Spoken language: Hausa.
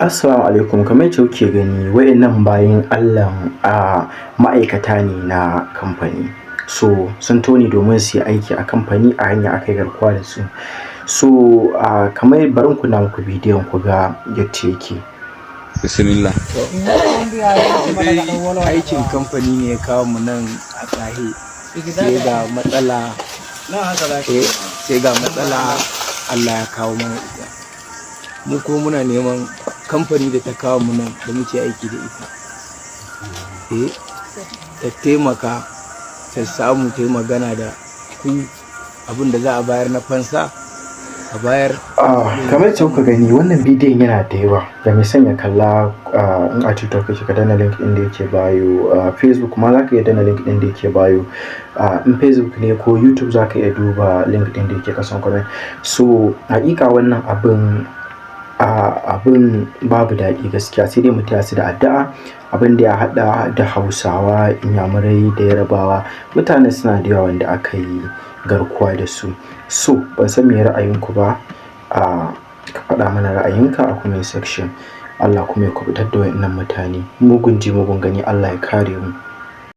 Assalamu alaikum, kamar yadda kuke gani wayannan bayin Allah ma'aikata ne na kamfani. So sun tone domin su yi aiki a kamfani a hanya aka yi garkuwa da su. So kamar barin ku na muku bidiyon ku ga yadda yake. Bismillah. Aikin kamfani ne ya kawo mu nan a tsahe. Sai ga matsala Allah ya kawo mana ita. Mu ko muna neman kamfani da ta kawo mu nan da muke aiki da ita. Ta taimaka ta samu ta yi magana da ku abin da za a bayar na fansa a bayar. Kamar yadda kuka gani wannan bidiyon yana da yawa, da mai sanya kalla in a TikTok kake ka danna link ɗin da yake bayo, Facebook ma za ka iya danna link ɗin da yake bayo, in Facebook ne ko YouTube za ka iya duba link ɗin da yake kasan comment. So haƙiƙa wannan abin babu daɗi gaskiya, sai dai mu taya su da addu'a. Abin da ya haɗa da Hausawa, Inyamurai da Yarabawa, mutane suna da yawa wanda aka yi garkuwa da su. So ban san me ra'ayinku ba, ka faɗa mana ra'ayinka a comment section. Allah kuma ya kubutar da wayannan mutane, mugun ji mugun gani, Allah ya kare mu.